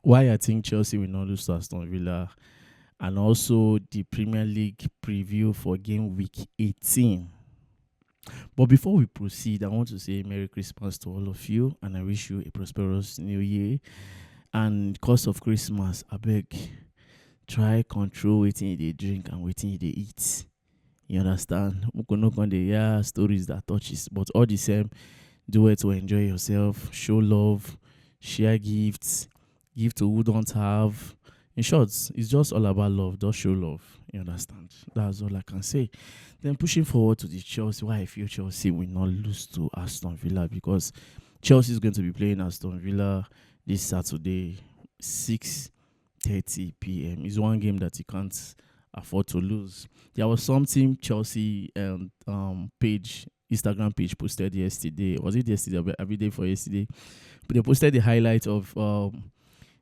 Why I think Chelsea will not lose to Aston Villa, and also the Premier League preview for game week 18. But before we proceed, I want to say Merry Christmas to all of you, and I wish you a prosperous New Year. And cause of Christmas, I beg, try control wetin you dey drink and wetin you dey eat. You understand? Moko no con dey hear stories that touches, but all the same, do it to enjoy yourself, show love, share gifts, give to who don't have. In short, it's just all about love. Just show love. You understand? That's all I can say. Then pushing forward to the Chelsea, why I feel Chelsea will not lose to Aston Villa, because Chelsea is going to be playing Aston Villa this Saturday, 6:30 p.m. It's one game that you can't afford to lose. There was something Chelsea and page Instagram page posted yesterday. Was it yesterday or every day for yesterday? But they posted the highlight of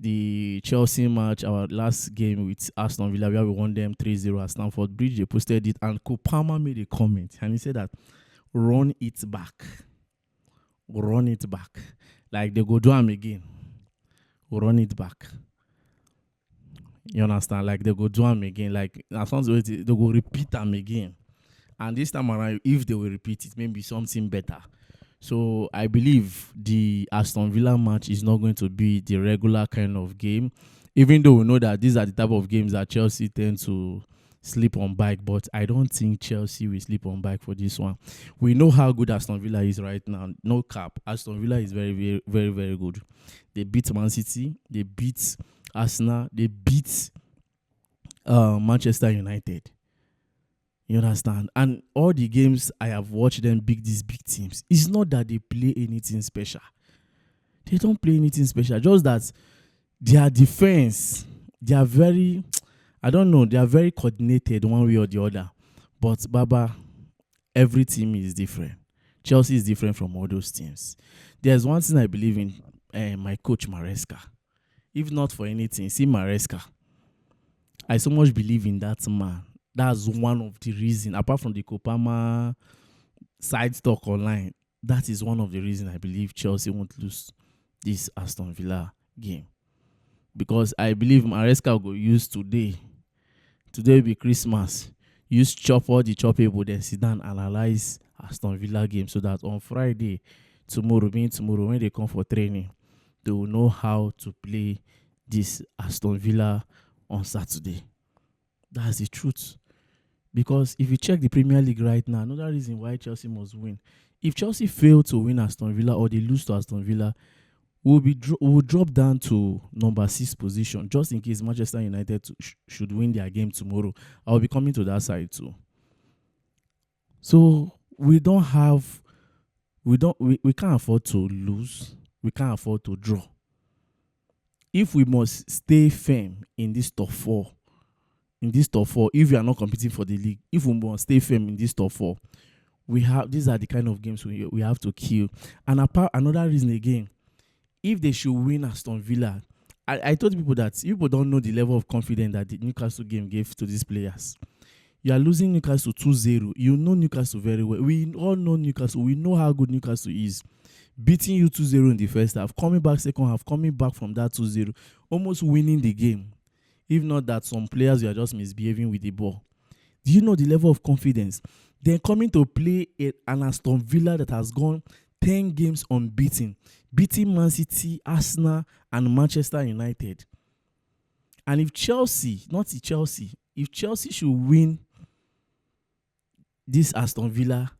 the Chelsea match, our last game with Aston Villa, where we won them 3-0 at Stamford Bridge. They posted it, and Kopama made a comment, and he said that run it back. Run it back. Like they go do them again. Run it back. You understand? Like they go do them again. Like as long as they go repeat them again. And this time around, if they will repeat it, maybe something better. So I believe the Aston Villa match is not going to be the regular kind of game, even though we know that these are the type of games that Chelsea tend to sleep on bike. But I don't think Chelsea will sleep on bike for this one. We know how good Aston Villa is right now. No cap. Aston Villa is very, very, very, very good. They beat Man City. They beat Arsenal. They beat Manchester United. You understand? And all the games I have watched them beat these big teams, it's not that they play anything special. They don't play anything special. Just that their defense, they are very, I don't know, they are very coordinated one way or the other. But Baba, every team is different. Chelsea is different from all those teams. There's one thing I believe in, my coach Maresca. If not for anything, see Maresca. I so much believe in that man. That's one of the reasons, apart from the Kopama side talk online, that is one of the reasons I believe Chelsea won't lose this Aston Villa game. Because I believe Maresca will use today. Today will be Christmas. Use chop all the choppable, then sit down and analyze Aston Villa game, so that on Friday, tomorrow, when they come for training, they will know how to play this Aston Villa on Saturday. That's the truth. Because if you check the Premier League right now, another reason why Chelsea must win. If Chelsea fail to win Aston Villa or they lose to Aston Villa, we'll drop down to number 6 position, just in case Manchester United should win their game tomorrow. I'll be coming to that side too. So we can't afford to lose. We can't afford to draw. If we must stay firm in this top 4, if we are not competing for the league, if we must stay firm in this top 4, these are the kind of games we have to kill. And another reason again, if they should win Aston Villa, I told people that people don't know the level of confidence that the Newcastle game gave to these players. You are losing Newcastle 2-0. You know Newcastle very well. We all know Newcastle. We know how good Newcastle is. Beating you 2-0 in the first half, coming back second half, coming back from that 2-0, almost winning the game. If not that some players are just misbehaving with the ball. Do you know the level of confidence? Then coming to play an Aston Villa that has gone 10 games unbeaten, beating Man City, Arsenal, and Manchester United. And if Chelsea should win this Aston Villa,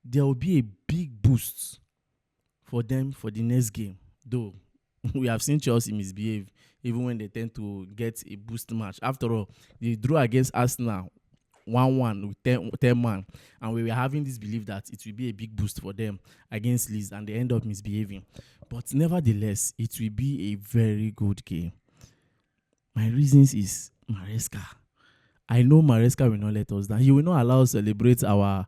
there will be a big boost for them for the next game. Though we have seen Chelsea misbehave even when they tend to get a boost match. After all, they drew against Arsenal 1-1 with 10 man, and we were having this belief that it will be a big boost for them against Leeds, and they end up misbehaving. But nevertheless, it will be a very good game. My reasons is Maresca. I know Maresca will not let us down. He will not allow us to celebrate our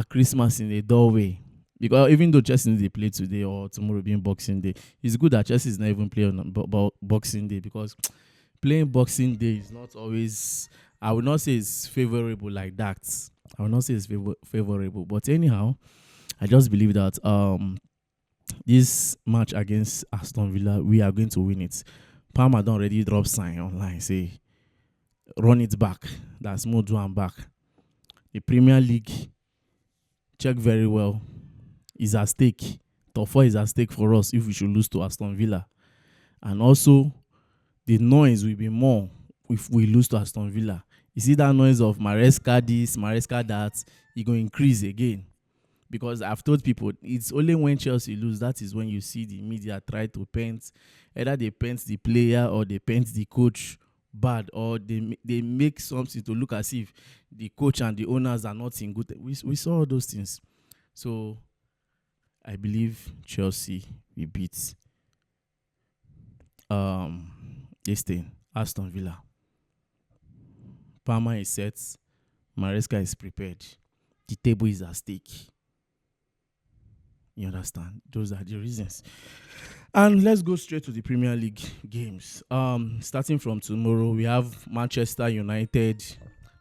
Christmas in the doorway. Because even though Chelsea they play today or tomorrow being Boxing Day, it's good that Chelsea is not even playing on Boxing Day, because playing Boxing Day is not always, I will not say it's favorable like that. I will not say it's favorable. But anyhow, I just believe that this match against Aston Villa, we are going to win it. Palmer don't already drop sign online, say run it back. That's more do and back. The Premier League, check very well, is at stake. Top 4 is at stake for us if we should lose to Aston Villa. And also, the noise will be more if we lose to Aston Villa. You see that noise of Maresca this, Maresca that, it going to increase again. Because I've told people, it's only when Chelsea lose, that is when you see the media try to paint, either they paint the player or they paint the coach bad, or they make something to look as if the coach and the owners are not in good. We saw all those things. So I believe Chelsea will beat Aston Villa. Palmer is set. Maresca is prepared. The table is at stake. You understand? Those are the reasons. And let's go straight to the Premier League games. Starting from tomorrow, we have Manchester United.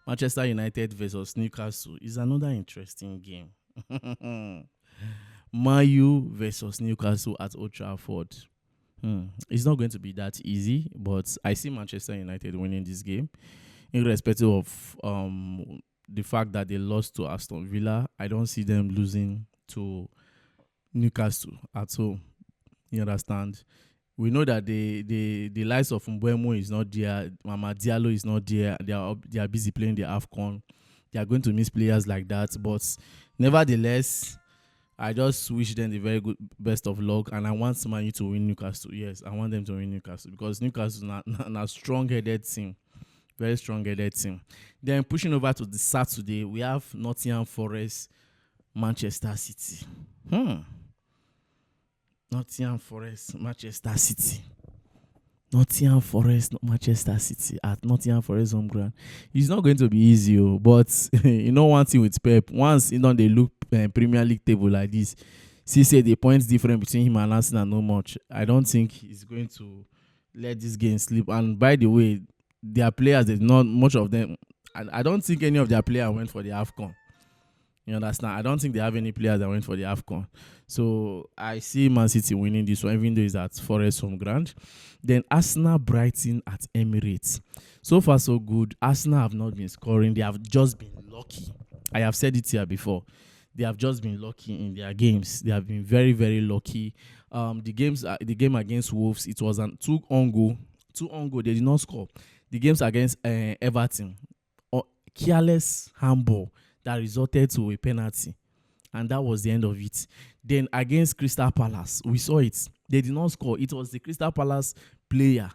Manchester United versus Newcastle is another interesting game. Man U versus Newcastle at Old Trafford. It's not going to be that easy, but I see Manchester United winning this game, irrespective of the fact that they lost to Aston Villa. I don't see them losing to Newcastle at all. You understand? We know that the likes of Mbeumo is not there. Mama Diallo is not there. They are busy playing the AFCON. They are going to miss players like that. But nevertheless, I just wish them the very good best of luck. And I want Man U to win Newcastle. Yes, I want them to win Newcastle. Because Newcastle is a strong-headed team. Very strong-headed team. Then pushing over to the Saturday, we have Nottingham Forest, Manchester City. Nottingham Forest, Manchester City. Nottingham Forest, Manchester City at Nottingham Forest home ground. It's not going to be easy, but you know one thing with Pep, once they look Premier League table like this, see say the points difference between him and Arsenal not much. I don't think he's going to let this game slip. And by the way, their players, there's not much of them. I don't think any of their players went for the AFCON. You understand? I don't think they have any players that went for the AFCON. So I see Man City winning this one, even though it's at Forest home ground. Then Arsenal Brighton at Emirates. So far, so good. Arsenal have not been scoring. They have just been lucky. I have said it here before. They have just been lucky in their games. They have been very, very lucky. The game against Wolves, it was an 2 on goal. 2 on goal. They did not score. The games against Everton, careless handball that resulted to a penalty, and that was the end of it. Then against Crystal Palace, we saw it. They did not score. It was the Crystal Palace player,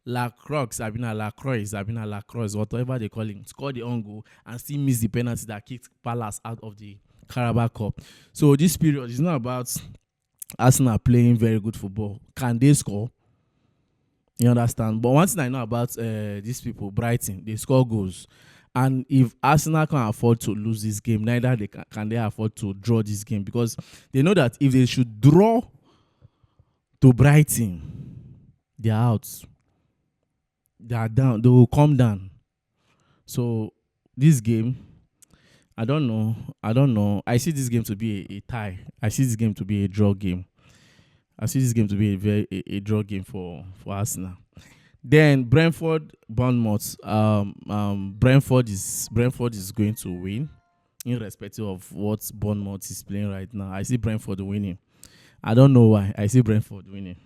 Lacroix, whatever they call him, scored the own goal and still missed the penalty that kicked Palace out of the Carabao Cup. So this period is not about Arsenal playing very good football. Can they score? You understand? But one thing I know about these people, Brighton, they score goals. And if Arsenal can't afford to lose this game, neither can they afford to draw this game, because they know that if they should draw to Brighton, they are out. They are down. They will come down. So this game, I don't know. I see this game to be a tie. I see this game to be a draw game. I see this game to be a draw game for Arsenal. Then Brentford, Bournemouth. Brentford is going to win, irrespective of what Bournemouth is playing right now. I see Brentford winning. I don't know why. I see Brentford winning.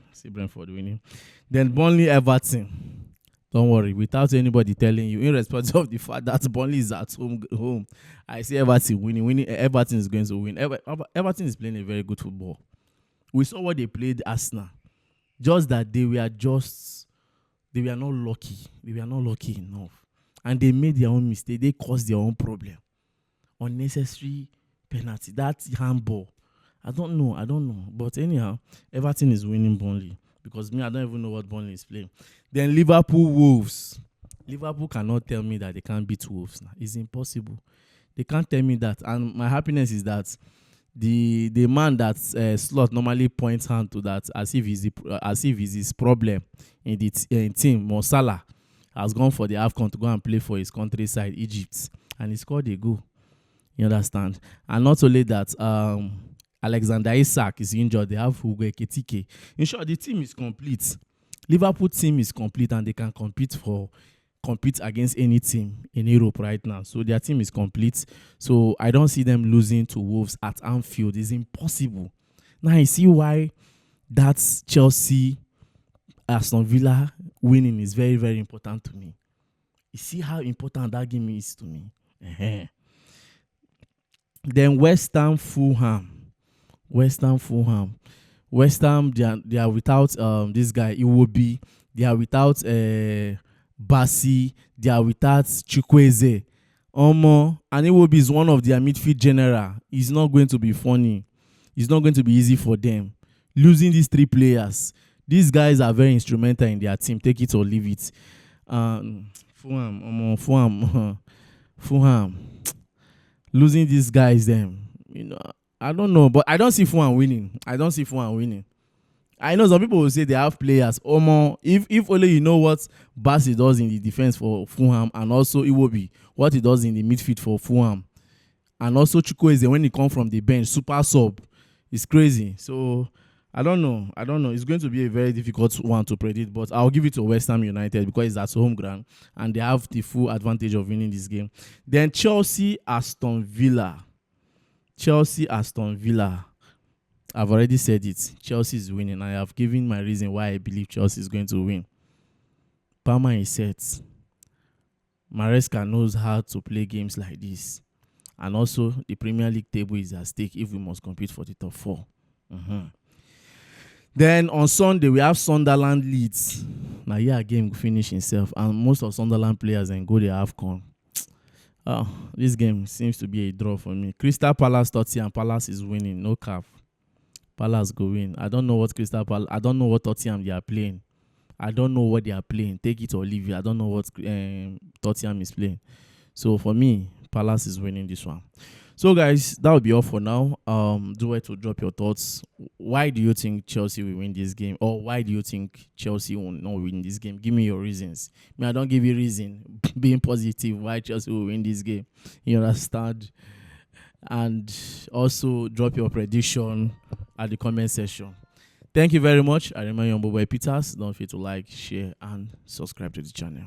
Then Burnley, Everton. Don't worry. Without anybody telling you, irrespective of the fact that Burnley is at home, I see Everton winning. Everton is going to win. Everton is playing a very good football. We saw what they played Arsenal. Just that they were not lucky. They were not lucky enough. And they made their own mistake. They caused their own problem. Unnecessary penalty. That handball. I don't know. But anyhow, Everton is winning Burnley. Because I don't even know what Burnley is playing. Then Liverpool, Wolves. Liverpool cannot tell me that they can't beat Wolves now. It's impossible. They can't tell me that. And my happiness is that the man that Slot normally points hand to, that as if it's his problem in the team, Mo Salah, has gone for the AFCON to go and play for his country side, Egypt, and he scored a goal. You understand? And not only that, Alexander Isak is injured. They have Hugo Ekitike. In short, the team is complete. Liverpool team is complete and they can compete against any team in Europe right now. So their team is complete. So I don't see them losing to Wolves at Anfield. It's impossible. Now I see why that's Chelsea Aston Villa winning is very, very important to me. You see how important that game is to me. Uh-huh. Then West Ham Fulham. West Ham, they are without this guy Iwobi. They are without Basi. They are without Chukwueze. And Iwobi is one of their midfield general. It's not going to be funny. It's not going to be easy for them. Losing these three players. These guys are very instrumental in their team. Take it or leave it. Fulham. Losing these guys, I don't know, but I don't see Fulham winning. I know some people will say they have players. If only you know what Basi does in the defense for Fulham, and also Iwobi, what he does in the midfield for Fulham, and also Chukwueze when he comes from the bench, super sub, it's crazy. So I don't know. It's going to be a very difficult one to predict, but I'll give it to West Ham United because it's at home ground and they have the full advantage of winning this game. Then Chelsea Aston Villa. I've already said it. Chelsea is winning. I have given my reason why I believe Chelsea is going to win. Palmer is set. Maresca knows how to play games like this. And also, the Premier League table is at stake if we must compete for the top 4. Then on Sunday, we have Sunderland Leeds. Now, game will finish himself. And most of Sunderland players then go the AFCON. This game seems to be a draw for me. Crystal Palace, Tottenham. Palace is winning. No cap. Palace go win. I don't know what Tottenham they are playing. I don't know what they are playing. Take it or leave it. I don't know what Tottenham is playing. So for me, Palace is winning this one. So guys, that will be all for now. Do wait to drop your thoughts. Why do you think Chelsea will win this game? Or why do you think Chelsea will not win this game? Give me your reasons. I don't give you reason. Being positive why Chelsea will win this game. You understand? And also drop your prediction at the comment section. Thank you very much. I remain your boy Peters. Don't forget to like, share, and subscribe to the channel.